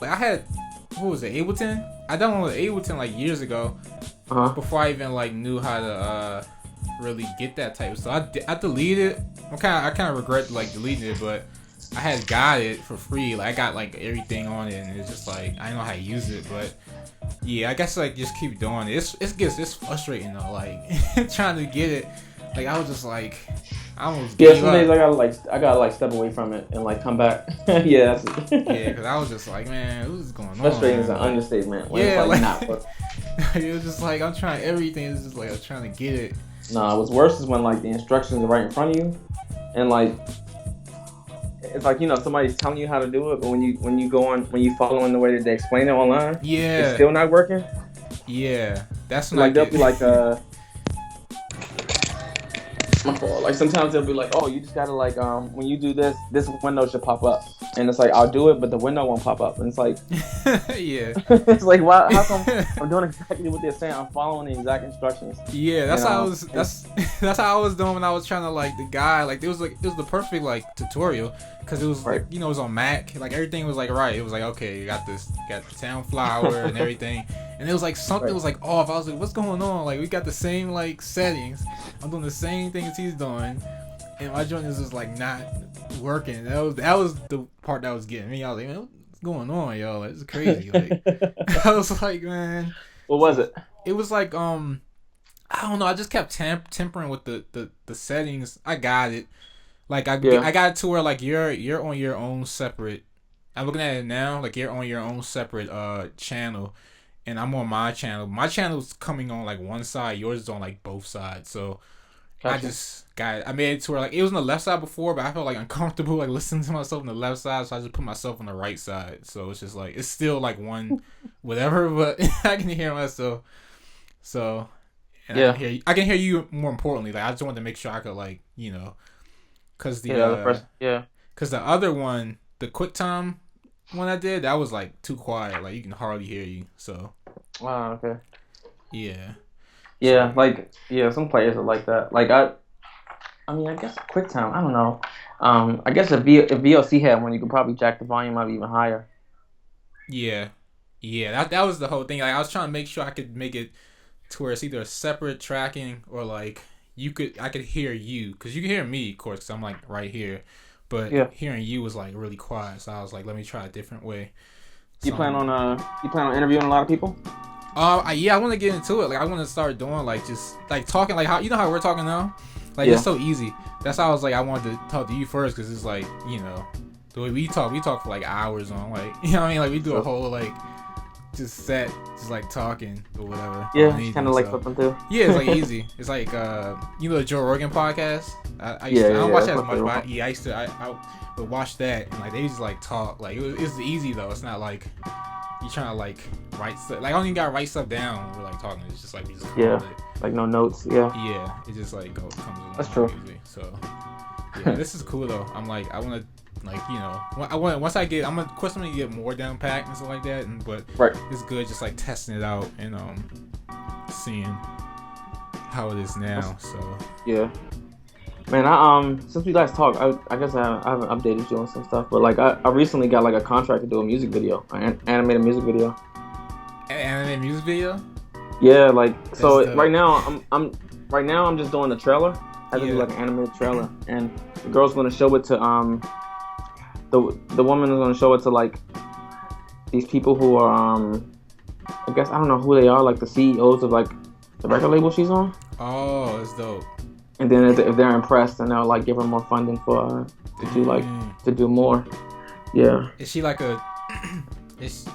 like I had, what was it, Ableton? I downloaded Ableton like years ago, before I even like knew how to really get that type of stuff. I deleted it. I kind of regret like deleting it, but I had got it for free. Like I got like everything on it, and it's just like I don't know how to use it, but yeah, I guess like just keep doing it. It's frustrating though, like trying to get it. Like I was just like, I almost gave some days I gotta step away from it and like come back. Yeah, that's it. Yeah, because I was just like, man, what's going on? Frustrating is an understatement. When Yeah, it's like not. It was just like I'm trying everything. It's just like I'm trying to get it. Nah, what's worse is when like the instructions are right in front of you, and like it's like somebody's telling you how to do it, but when you following the way that they explain it online, it's still not working. Yeah, that's when like they'll be like my fault. Like sometimes they'll be like, oh, you just gotta like when you do this window should pop up, and it's like I'll do it, but the window won't pop up, and it's like yeah, it's like why? How come I'm doing exactly what they're saying? I'm following the exact instructions. Yeah, that's how I was. That's how I was doing when I was trying to like the guy. Like it was the perfect like tutorial because it was like it was on Mac. Like everything was like right. It was like okay, you got the town flower and everything, and it was like something was like off. I was like, what's going on? Like we got the same like settings. I'm doing the same things he's doing, and my joint is just like not working. That was the part that was getting me. I was like, man, what's going on, yo? Like, it's crazy. Like I was like, man, what was it? It was like I don't know. I just kept tempering with the settings. I got it. Like I got it to where like you're on your own separate. I'm looking at it now. Like you're on your own separate channel, and I'm on my channel. My channel's coming on like one side. Yours is on like both sides. So gotcha. I just got it. I made it to where like it was on the left side before, but I felt like uncomfortable like listening to myself on the left side, so I just put myself on the right side. So it's just like it's still like one whatever, but I can hear myself. So yeah, I can hear you more importantly. Like I just wanted to make sure I could like because because the other one, the QuickTime one I did, that was like too quiet. Like you can hardly hear you. So okay. Yeah. Yeah, like some players are like that. Like I mean, I guess QuickTime. I don't know. I guess if VLC had one, you could probably jack the volume up even higher. Yeah. That was the whole thing. Like I was trying to make sure I could make it to where it's either a separate tracking or like I could hear you because you can hear me, of course, because I'm like right here. But hearing you was like really quiet. So I was like, let me try a different way. You plan on interviewing a lot of people? I want to get into it. Like I want to start doing like just like talking like how how we're talking now. Like it's so easy. That's how I was like I wanted to talk to you first because it's like the way we talk for like hours on like what I mean, like we do a whole like just set just like talking or whatever. Yeah, it's kind of like flipping through. Yeah, it's like easy. It's like the Joe Rogan podcast. I don't watch that as much, but I would watch that and like they just like talk like it's easy though. It's not like you trying to like write stuff. Like I don't even gotta write stuff down when we're like talking. It's just like we just like no notes. Yeah, it just like comes along. That's true. Easy. So yeah, this is cool though. I'm like I want to like I want once I get of course I'm gonna get more down packed and stuff like that. But it's good just like testing it out and seeing how it is now. So yeah. Man, since we last talked, I guess I haven't updated you on some stuff, but like I recently got like a contract to do a music video, an animated music video. An animated music video? Yeah, like so right now I'm just doing the trailer. I have to do like an animated trailer, and the girl's gonna show it to the woman is gonna show it to like these people who are I guess I don't know who they are, like the CEOs of like the record label she's on. Oh, that's dope. And then if they're impressed, then they'll like give her more funding for to do more. Yeah. Is she like a? Is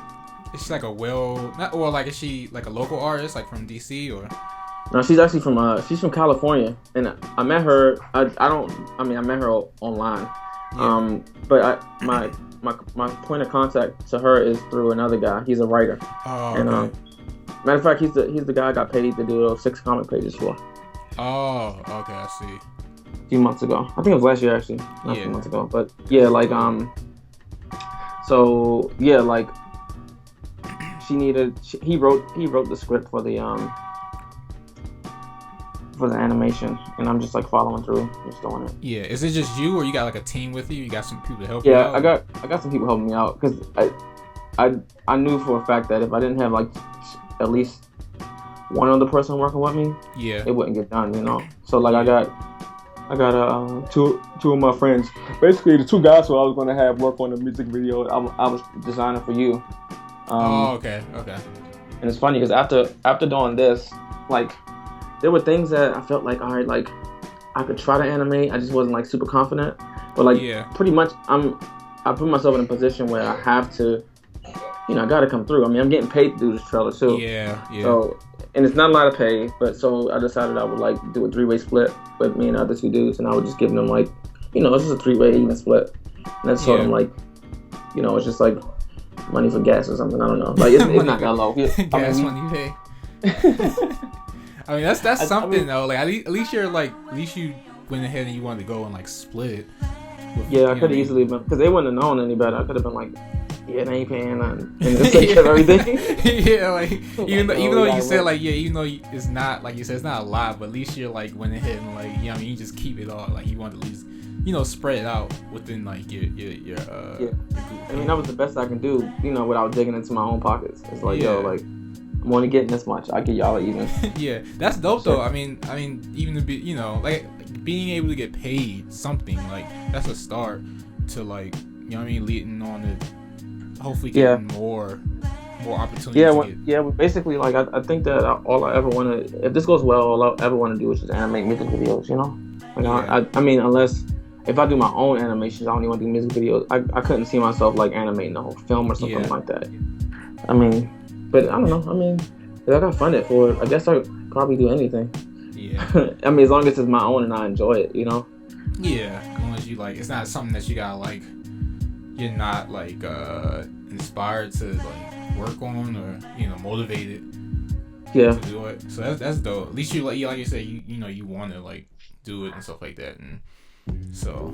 she like a is she like a local artist like from DC or? No, she's actually from California, and I met her. I met her online. Yeah. But my point of contact to her is through another guy. He's a writer. Oh. And okay. Matter of fact, he's the guy I got paid to do those 6 comic pages for. Oh, okay, I see. A few months ago. I think it was last year actually. Not a few months ago. But yeah, like so yeah, like he wrote the script for the animation, and I'm just like following through, just doing it. Yeah, is it just you or you got like a team with you? You got some people to help you out? Yeah, I got some people helping me out because I knew for a fact that if I didn't have like at least one other person working with me, yeah, it wouldn't get done, you know. So like I got two of my friends, basically the two guys who I was gonna have work on the music video. I was designing for you. Okay. And it's funny because after doing this, like there were things that I felt like, all right, like I could try to animate. I just wasn't like super confident. But like pretty much I put myself in a position where I have to, you know, I got to come through. I mean, I'm getting paid to do this trailer too. Yeah. So, and it's not a lot of pay, but so I decided I would like do a 3-way split with me and other two dudes, and I would just give them like, you know, it's just a 3-way even split. And I told them like, you know, it's just like money for gas or something. I don't know. Like it's not that low. Gas money pay. I mean, that's something though. Like at least you went ahead and you wanted to go and like split. Yeah, I could have easily been, because they wouldn't have known any better. I could have been like, yeah, they ain't paying nothing, and just take care of everything. Yeah, like even though you said like, yeah, even though it's not like you said it's not a lot, but at least you're like went ahead and like, you know, I mean, you just keep it all, like you want to at least, you know, spread it out within like your yeah. I mean, that was the best I can do, you know, without digging into my own pockets. It's like, yo, like I'm only getting this much. I give y'all even. Yeah, that's dope though. I mean, even to be, you know, like being able to get paid something, like that's a start to like, you know what I mean, leading on to hopefully getting more opportunities. Yeah, basically, like I think that all I ever want to, if this goes well, all I ever want to do is just animate music videos, you know. Like I mean, unless if I do my own animations, I don't even want to do music videos. I couldn't see myself like animating the whole film or something like that. I mean, but I don't know. I mean, if I got funded for it, I guess I'd probably do anything. Yeah. I mean, as long as it's my own and I enjoy it, you know. Yeah, as long as you like, it's not something that you gotta like, you're not like inspired to like work on or, you know, motivated to do it. So that's dope. At least you like you said, you know, you want to like do it and stuff like that, and so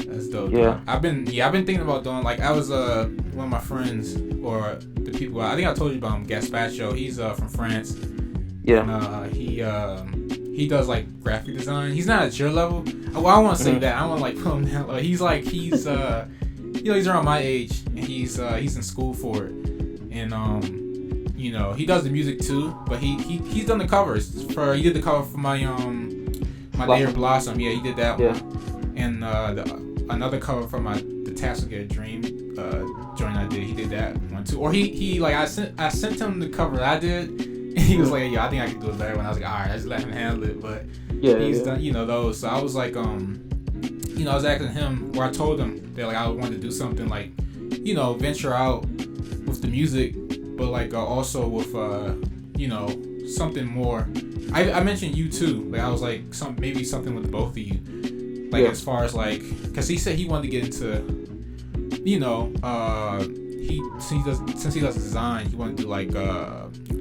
that's dope. Yeah. I've been thinking about doing, like, I was one of my friends, or the people I think I told you about him, Gaspacho. He's from France. Yeah. And he does like graphic design. He's not at your level. Well, I don't want to say that. I don't want to like put him down. He's you know, he's around my age, and he's in school for it. And you know, he does the music too, but he's done the covers for. He did the cover for my Day of Blossom. Yeah, he did that one. And another cover for the Tassel Get a Dream joint I did. He did that one too. Or he like I sent him the cover that I did. He was like, yeah, I think I can do it better. When I was like, all right, I just let him handle it. But he's done, you know, those. So I was like, you know, I was asking him, or I told him that like I wanted to do something like, you know, venture out with the music, but like also with you know, something more. I mentioned you too. Like I was like maybe something with both of you. Like as far as like, cause he said he wanted to get into, you know, since he does design, he wanted to do like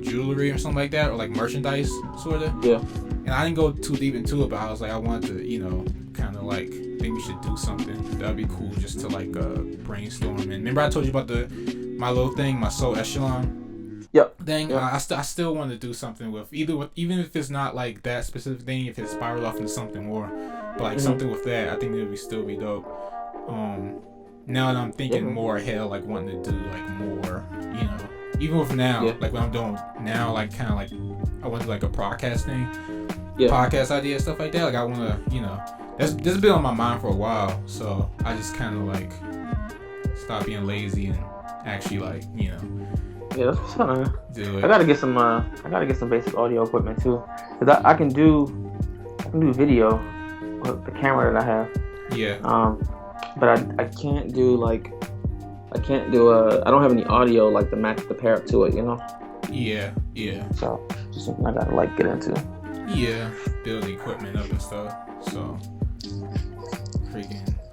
jewelry or something like that, or like merchandise sort of. Yeah. And I didn't go too deep into it, but I was like, I wanted to, you know, kind of like think we should do something. That'd be cool, just to like brainstorm. And remember I told you about my little thing, my Soul Echelon thing. I still want to do something with even if it's not like that specific thing, if it spiraled off into something more, but like something with that, I think it would still be dope. Now that I'm thinking more ahead, like wanting to do like more, you know, even with now, like what I'm doing now, like kind of like I want to do like a podcast thing, podcast idea, stuff like that. Like I want to, you know, this has been on my mind for a while, so I just kind of like stop being lazy and actually like, you know. Yeah, that's what's fun. Do it. I gotta get some basic audio equipment too, cause I can do video with the camera that I have. Yeah. But I can't do I don't have any audio like to pair up to it, you know? Yeah. So just something I gotta like get into. Yeah, build the equipment up and stuff. So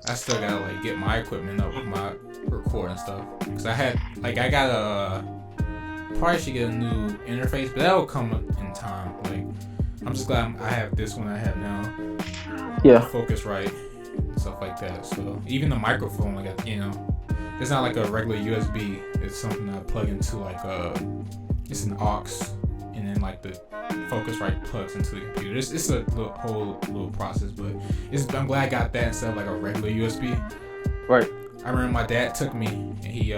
I still gotta like get my equipment up with my recording stuff. Cause probably should get a new interface, but that'll come in time. Like I'm just glad I have this one I have now. Yeah. Focusrite. Stuff like that. So even the microphone, like, you know, it's not like a regular USB. It's something I plug into like it's an aux, and then like the Focusrite plugs into the computer. It's a whole little process, but I'm glad I got that instead of like a regular USB. Right. I remember my dad took me, and he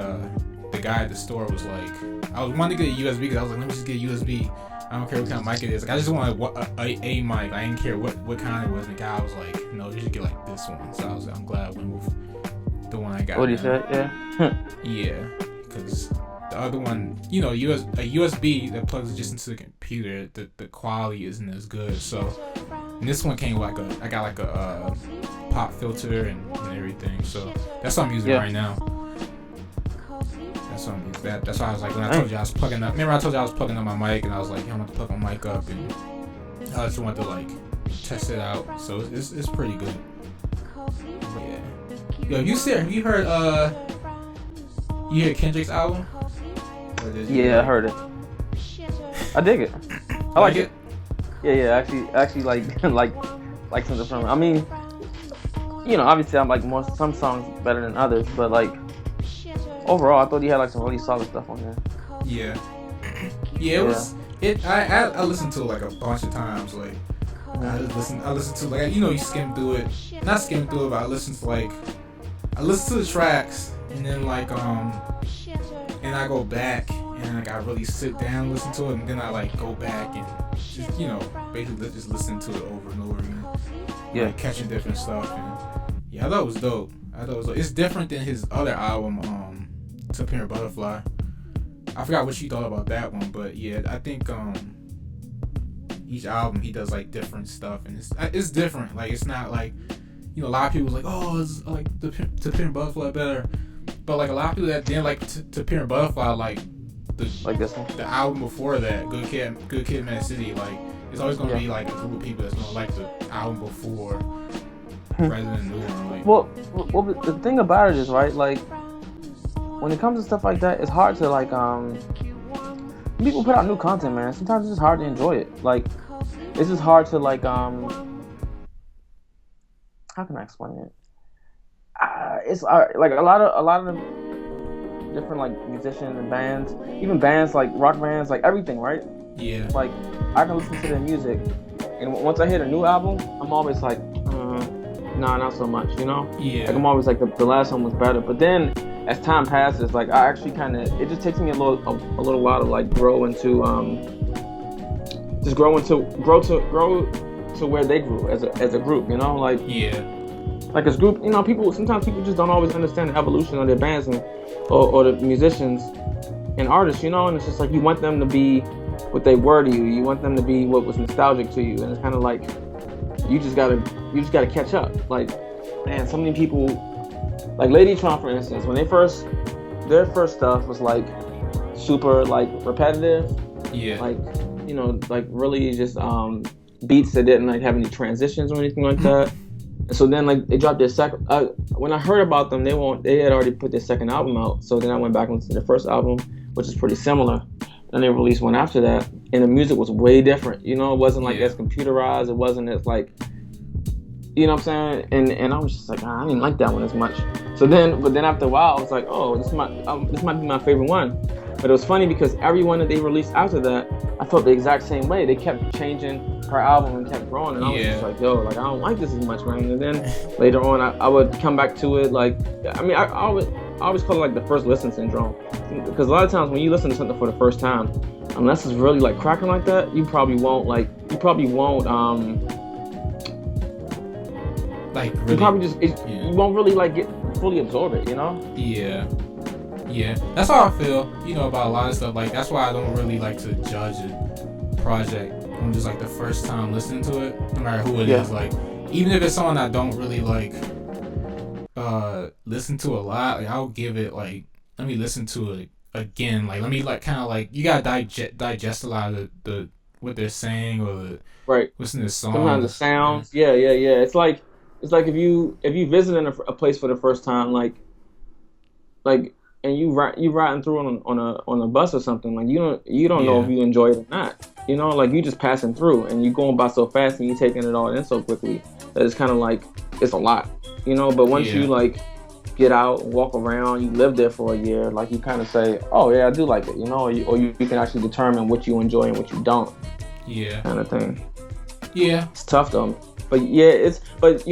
the guy at the store was like, I was wanting to get a USB because I was like, let me just get a USB. I don't care what kind of mic it is. Like, I just wanted a mic. I didn't care what kind it was. And the guy was like, no, you should get like this one. So I was like, I'm glad I went with the one I got. What did he say? Yeah. Yeah, because the other one, a USB that plugs just into the computer, the quality isn't as good. So, and this one came with I got like a pop filter and everything. So that's what I'm using right now. That's why I was like, when I told you I was plugging up. Remember I told you I was plugging up my mic, and I was like, I'm gonna plug my mic up, and I just wanted to like test it out. So it's pretty good. But yeah. Yo, have you heard you hear Kendrick's album? Yeah, I heard it. I dig it. I like it. Yeah. Actually, like something from it. I mean, obviously, I'm like some songs better than others, but like overall, I thought he had like some really solid stuff on there. Yeah. It was. I listened to it like a bunch of times. Like I listened to like you skim through it, not skim through it, but I listened to the tracks, and then like and I go back and like I really sit down and listen to it, and then I like go back and just basically just listen to it over and over again. Yeah, like, catching different stuff. And yeah, I thought it was dope. It's different than his other album, To Pimp a Butterfly. I forgot what you thought about that one, but yeah, I think each album he does like different stuff, and it's different. Like it's not like a lot of people was like, oh, it's like To Pimp a Butterfly better, but like a lot of people that didn't like To Pimp a Butterfly like this one, the album before that, Good Kid, Mad City. Like it's always gonna be like a group of people that's gonna like the album before rather than the new one. Like, well, the thing about it is, right, like when it comes to stuff like that, it's hard to like people put out new content, man. Sometimes it's just hard to enjoy it. Like it's just hard to like how can I explain it? It's like a lot of the different like musicians and bands, even bands like rock bands, like everything, right? Yeah. Like I can listen to their music, and once I hear a new album, I'm always like, nah, not so much, Yeah. Like I'm always like the last one was better, but then as time passes, like I actually it just takes me a little while to like grow to where they grew as a group, like yeah. Like as group, sometimes people just don't always understand the evolution of their bands or the musicians and artists, and it's just like you want them to be what they were to you. You want them to be what was nostalgic to you, and it's kind of like you just gotta catch up. Like, man, so many people, like Lady Tron, for instance, when their first stuff was like super like repetitive, like like really just beats that didn't like have any transitions or anything like that. And so then like they dropped their second. When I heard about them, they had already put their second album out. So then I went back and listened to their first album, which is pretty similar. Then they released one after that, and the music was way different. It wasn't like as computerized. It wasn't as like, what I'm saying? And I was just like, I didn't like that one as much. But then after a while, I was like, oh, this might be my favorite one. But it was funny because every one that they released after that, I felt the exact same way. They kept changing her album and kept growing, and I was just like, yo, like I don't like this as much, man. And then later on, I would come back to it. Like, I mean, I always call it like the first listen syndrome, because a lot of times when you listen to something for the first time, unless it's really like cracking like that, you probably won't really, you won't really like get fully absorb it, Yeah, that's how I feel, about a lot of stuff. Like, that's why I don't really like to judge a project on just like the first time listening to it, no matter who it is. Like, even if it's someone I don't really like listen to a lot, like I'll give it like, let me listen to it again. Like, let me like kind of like, you gotta digest a lot of the what they're saying, or listen to the songs. Sometimes the sounds. Yeah. It's like if you visiting a place for the first time, like. And you riding through on a bus or something, like you don't know if you enjoy it or not. Like you just passing through and you going by so fast and you taking it all in so quickly that it's kind of like it's a lot. But once you like get out and walk around, you live there for a year, like you kind of say, oh yeah, I do like it, or you can actually determine what you enjoy and what you don't. Yeah. Kind of thing. Yeah. It's tough though. But yeah,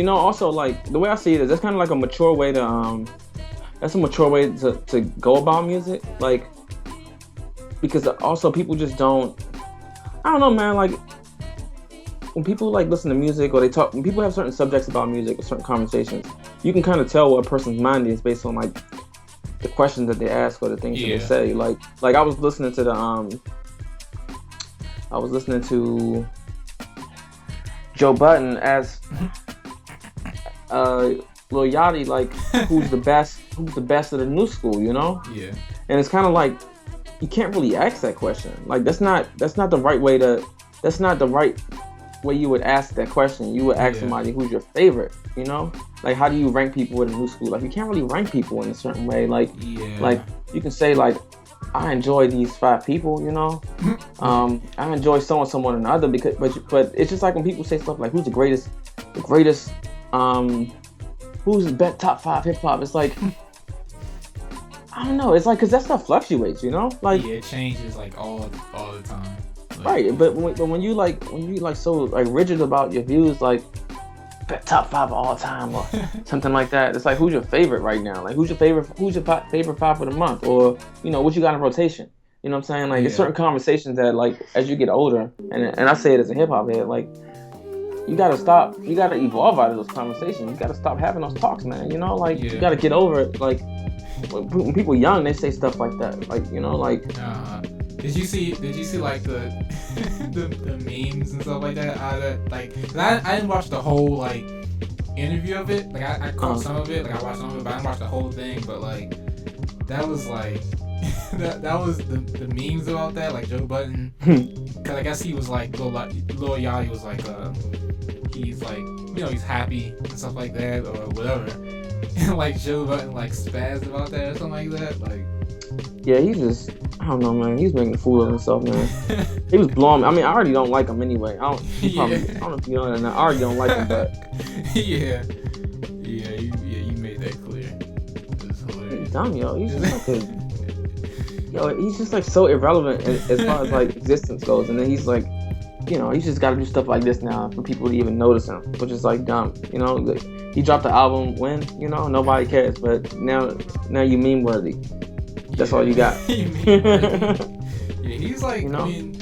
also like the way I see it is that's kind of like a mature way to that's a mature way to go about music. Like, because also people just don't. I don't know, man. Like, when people like listen to music or they talk, when people have certain subjects about music or certain conversations, you can kind of tell what a person's mind is based on like the questions that they ask or the things that they say. Like I was listening to Joe Budden as Lil Yachty, like who's the best of the new school, you know? Yeah. And it's kind of like you can't really ask that question. Like that's not the right way you would ask that question. You would ask somebody who's your favorite, you know? Like how do you rank people in the new school? Like you can't really rank people in a certain way. Like you can say like I enjoy these 5 people, you know. I enjoy someone another because, but it's just like when people say stuff like, "Who's the greatest? Who's the best top 5 hip hop?" It's like, I don't know. It's like because that stuff fluctuates, you know. Like it changes like all the time. Like, right, but when you so like rigid about your views, like top 5 of all time or something like that. It's like, who's your favorite right now? Like, who's your favorite 5 for the month? Or, you know, what you got in rotation? You know what I'm saying? Like, there's certain conversations that, like, as you get older, and I say it as a hip-hop head, like, you gotta evolve out of those conversations. You gotta stop having those talks, man. You know, like, you gotta get over it. Like, when people young, they say stuff like that. Like, you know, like... Did you see like the the memes and stuff like that? I didn't watch the whole like interview of it. Like I caught some of it. Like I watched some of it, but I didn't watch the whole thing. But like that was like that was the memes about that. Like Joe Budden, because I guess he was like Lil Yachty was like he's like, you know, he's happy and stuff like that or whatever. And like Joe Budden like spazzed about that or something like that. Like. Yeah, he's just, I don't know, man. He's making a fool of himself, man. He was blowing me. I mean, I already don't like him anyway. I don't know if you know that. I already don't like him, but... you made that clear. It's hilarious. He's dumb, yo. He's just like so irrelevant as far as like existence goes. And then he's like, you know, he's just got to do stuff like this now for people to even notice him, which is like dumb. You know, like, he dropped the album when, you know, nobody cares, but now you meme worthy. That's all you got. He's like, you know? I mean,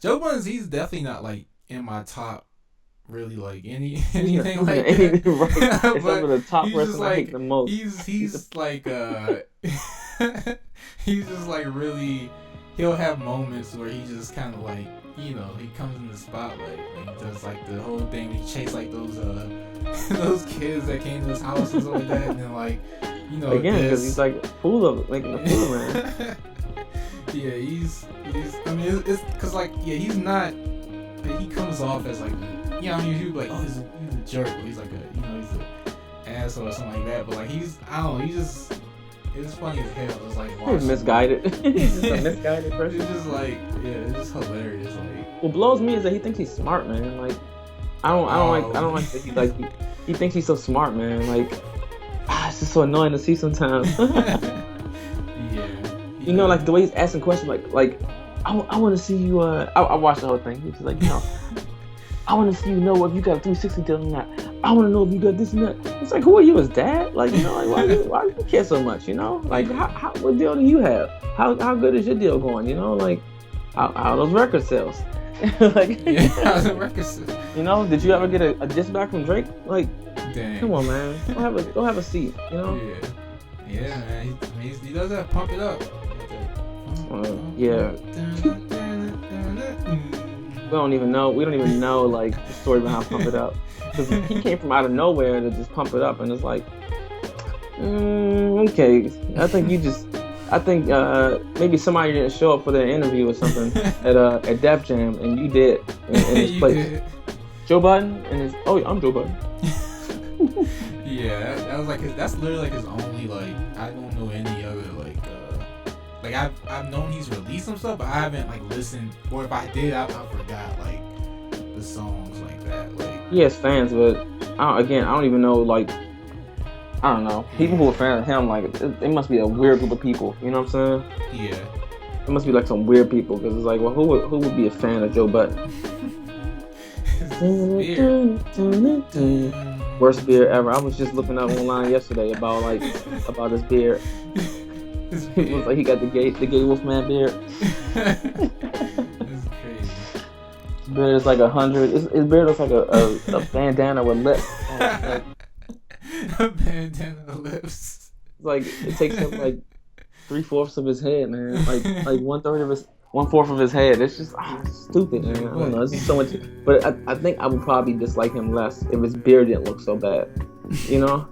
Joe Budden, he's definitely not like in my top, really like anything like that. Right. It's some of the top person I hate the most. He's like he's just like really. He'll have moments where he just kind of like, you know, he comes in the spotlight and he does like the whole thing. He chased like those those kids that came to his house and stuff like that, and then like. You know, again, because he's like making a fool of man. Yeah, he's. I mean, it's because like, he's not. He comes off as like, you know, I mean, he's like, oh, he's a jerk, or he's like he's an asshole or something like that. But like, I don't know, it's funny as hell. Just like he's misguided. He's just a misguided person. It's just like, it's just hilarious. Like, what blows me is that he thinks he's smart, man. Like, I don't like that he thinks he's so smart, man. Like. It's just so annoying to see sometimes. You know, like the way he's asking questions, like I want to see you. I watched the whole thing. He's just like, you know, I want to see you know if you got a 360 deal or not. I want to know if you got this and that. It's like, who are you, his dad? Like, you know, like why do you care so much? You know, like what deal do you have? How good is your deal going? You know, like how are those record sales? Like, how's the record sales? You know, did you ever get a diss back from Drake? Like. Dang. Come on, man. Go have a seat, you know? Yeah, man. He does that. Pump it up. Yeah. We don't even know, like, the story behind Pump It Up. Because he came from out of nowhere to just pump it up, and it's like, okay. I think maybe somebody didn't show up for their interview or something at Def Jam, and you did in his place. Joe Budden I'm Joe Budden. Yeah, that was like that's literally like his only like, I don't know any other like I've known he's released some stuff, but I haven't like listened, or if I did, I forgot like the songs like that. Like he has fans, but I don't even know, like, I don't know, people who are fans of him, like it must be a weird group of people. You know what I'm saying? Yeah. It must be like some weird people, because it's like, well, who would be a fan of Joe Budden? Worst beard ever. I was just looking up online yesterday about his beard. He looks like he got the gay Wolfman beard. That's crazy. His beard is like 100. His beard looks like a bandana with lips. A bandana with lips. It's like it takes him like 3/4 of his head, man. Like 1/4 of his head. It's just stupid, man. I don't know. It's just so much. But I think I would probably dislike him less if his beard didn't look so bad. You know,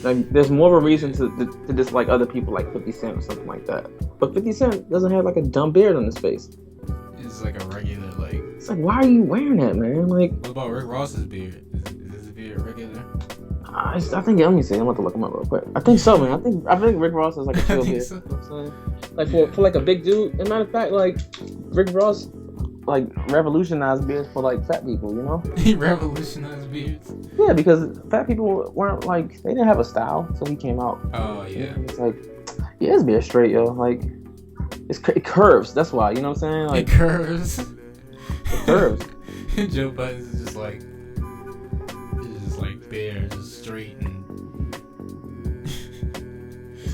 like there's more of a reason to dislike other people like 50 Cent or something like that. But 50 Cent doesn't have like a dumb beard on his face. It's like a regular like. It's like, why are you wearing that, man? Like, what about Rick Ross's beard? Is his beard regular? I think, let me see. I'm about to look him up real quick. I think so, man. I think Rick Ross is like a chill beard. So. You know what I'm saying? Like for like a big dude. As a matter of fact, like Rick Ross, like revolutionized beards for like fat people. You know? He revolutionized beards. Yeah, because fat people weren't like, they didn't have a style until he came out. Oh yeah. It's like, yeah, his beard straight, yo. Like it curves. That's why. You know what I'm saying? Like it curves. It curves. Joe Budden's is just like bare, just straight and.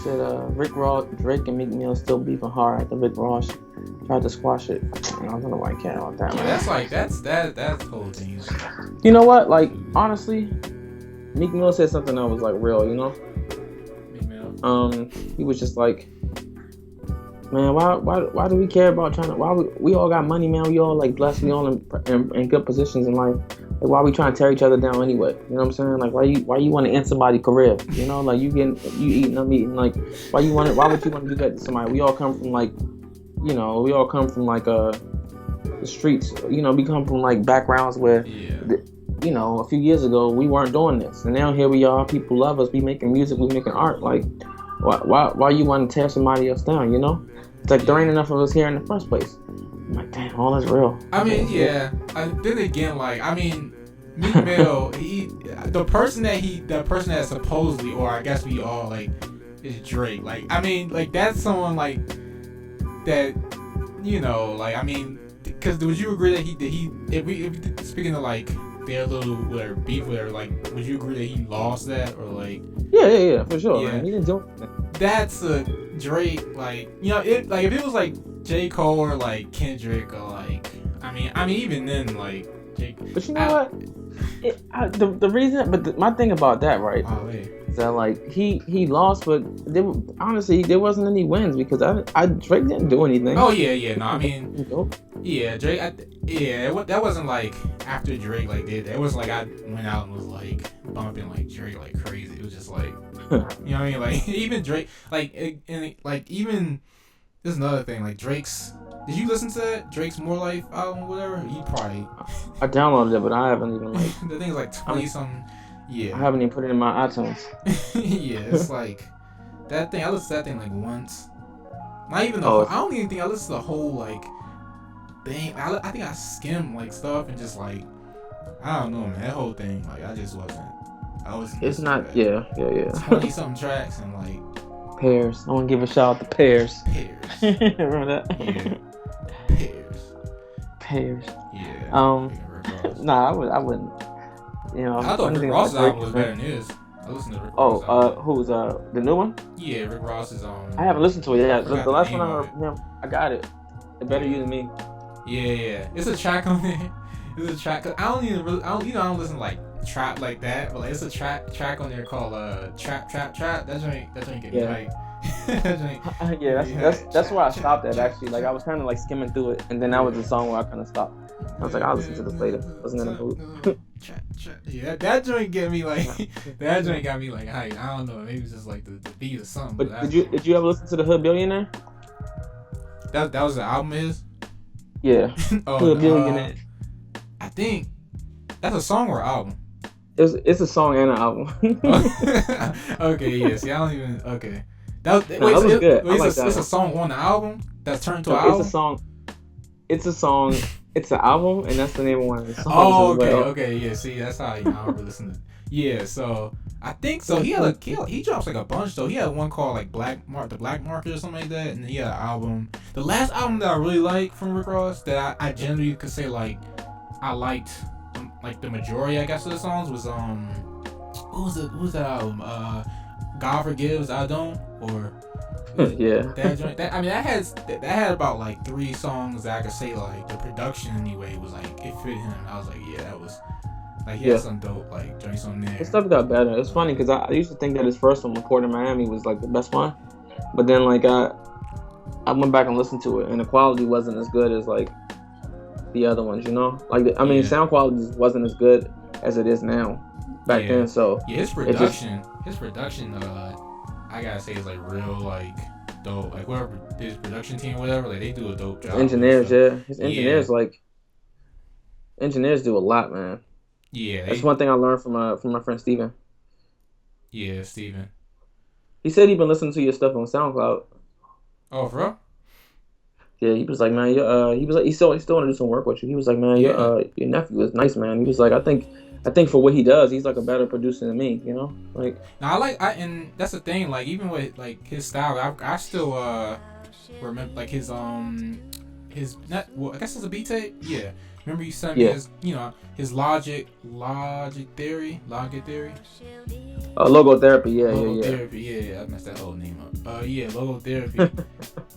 Said Rick Ross, Drake, and Meek Mill still beefing hard after Rick Ross tried to squash it. I don't know why I care about that. Yeah, that's like that's the whole thing. You know what? Like honestly, Meek Mill said something that was like real. You know. Meek Mill. He was just like, man, why do we care about trying to? Why we all got money, man? We all like blessed. We all in good positions in life. Like, why are we trying to tear each other down anyway? You know what I'm saying? Like, why you want to end somebody's career? You know, like you eating, I'm eating. Like, why would you want to do that to somebody? We all come from like, you know, the streets. You know, we come from like backgrounds where, you know, a few years ago we weren't doing this, and now here we are. People love us. We making music. We making art. Like, why you want to tear somebody else down? You know, it's like there ain't enough of us here in the first place. I'm like, damn, all that's real. I mean, yeah. Then again, like, I mean, Meek Mill, the person that supposedly, or I guess we all like, is Drake. Like, I mean, like that's someone like that, you know, like I mean, because would you agree that if we speaking of like their little whatever beef, whatever, like, would you agree that he lost that or like? Yeah, for sure. Yeah, man. He didn't do it. That's a Drake, like, you know, if it was like J. Cole or like Kendrick or like, I mean even then like Jake. But you know what? The reason, my thing about that, right? Oh, yeah. Is that like he lost, but honestly there wasn't any wins because Drake didn't do anything. Oh yeah. No, I mean, yeah, Drake. That wasn't like after Drake like did that. It was like I went out and was like bumping like Drake like crazy. It was just like, you know what I mean? Like even Drake, like and like even. This is another thing, like Drake's. Did you listen to that Drake's More Life album, whatever? You probably. I downloaded it, but I haven't even like. The thing's like 20 something. Yeah. I haven't even put it in my iTunes. Yeah, it's like that thing. I listened to that thing like once. Not even the. I don't even think I listened to the whole like thing. I think I skimmed like stuff and just like I don't know, man. That whole thing, like I just wasn't. It's not. Yeah. 20 something tracks and like. Pears. I want to give a shout out to Pears. Remember that? Yeah. Pears. Yeah. Nah, I wouldn't. You know, I thought Rick Ross's album was better than his. I listened to Rick Ross. Who's the new one? Yeah, Rick Ross's I haven't listened to it yet. The last one I heard from him, I got it. It better you than me. Yeah. It's a track on there. It's a track. I don't listen to like trap like that, but like it's a track on there called Trap. That joint get me hype. That's where I stopped at actually. Like I was kind of like skimming through it, and then that was the song where I kind of stopped. I was like, I'll listen to this later. Wasn't in the mood. Yeah, that joint get me like that joint got me like hype. I don't know, maybe it's just like the beat or something. But did you ever listen to the Hood Billionaire? That was the album is? Yeah. Hood Billionaire. I think that's a song or album. It's a song and an album. Okay, yeah. See, I don't even. Okay, that was good. It's a song on the album that's turned to an album. It's a song. It's an album, and that's the name of one of the songs. Oh, okay, yeah. See, that's how I remember listening to. Yeah, so I think so. He drops like a bunch though. He had one called like the Black Market or something like that, and then he had an album. The last album that I really liked from Rick Ross that I generally could say like I liked like the majority, I guess, of the songs was who's that album? God Forgives, I Don't, or yeah. That joint. I mean, that had about like 3 songs that I could say like the production anyway was like it fit him. I was like, yeah, that was like he had some dope like joints on there. His stuff got better. It's funny because I used to think that his first one, Report in Miami, was like the best one, but then like I went back and listened to it, and the quality wasn't as good as like the other ones. You know, like sound quality wasn't as good as it is now back then. So his production, I gotta say is like real like dope. Like whoever his production team, whatever, like they do a dope job. Engineers, his engineers engineers do a lot, man. Yeah, that's one thing I learned from my friend Steven. Yeah, Steven. He said he'd been listening to your stuff on SoundCloud. Oh, for real? Yeah, he was like, man, he was like, he still want to do some work with you. He was like, man, your nephew is nice, man. He was like, I think for what he does, he's like a better producer than me, you know. Like, now and that's the thing. Like, even with like his style, I still remember like his I guess it's a beat tape. Yeah, remember you sent me his his logic theory. Logotherapy, yeah. I messed that whole name up. Logotherapy.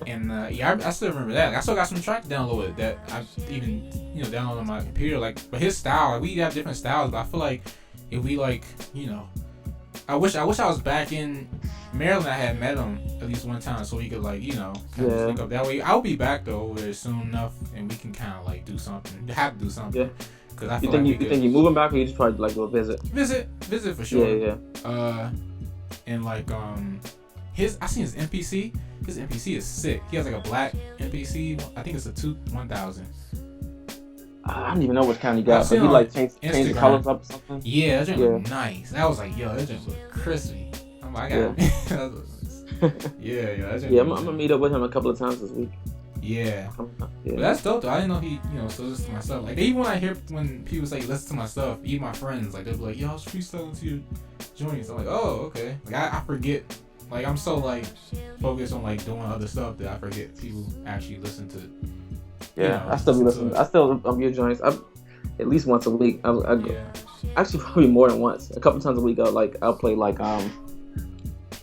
And I still remember that. Like, I still got some tracks downloaded that I even downloaded on my computer. Like, but his style, like, we have different styles. But I feel like if we like, I wish I was back in Maryland. I had met him at least one time, so we could like kind of link up that way. I'll be back though over there soon enough, and we can kind of like do something. Have to do something. Yeah. Cause I feel you think you moving back, or you just probably like go visit? Visit for sure. Yeah. And like I seen his MPC. His MPC is sick. He has like a black MPC. I think it's a 1000. I don't even know which kind he got, but he like changed the colors up or something. Yeah, that joint look nice. I was like, yo, that joint look crispy. I'm like, I got it. Yeah, I'm gonna meet up with him a couple of times this week. Yeah. But that's dope though. I didn't know he, still listens to my stuff. Like even when people say listen to my stuff, even my friends, like they'll be like, yo, I was freestyling to your joints. I'm like, oh, okay. Like I forget. Like I'm so like focused on like doing other stuff that I forget people actually listen to. Yeah, I still be listening. I still your joints. At least once a week. Actually, probably more than once. A couple times a week. I'll play like I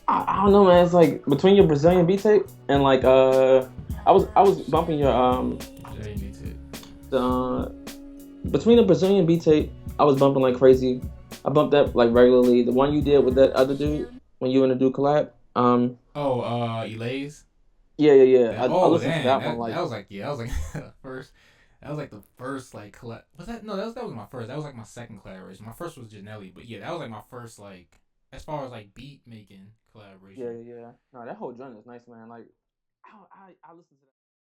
don't know, man. It's like between your Brazilian beat tape and like I was bumping your between the Brazilian beat tape, I was bumping like crazy. I bumped that like regularly. The one you did with that other dude when you and the dude collab. Elays. Yeah. I listened to that one. Like that was like first. That was like the first like collab. Was that no? That was my first. That was like my second collaboration. My first was Janelli, but yeah, that was like my first like as far as like beat making collaboration. Yeah. No, that whole joint is nice, man. Like I listen to that.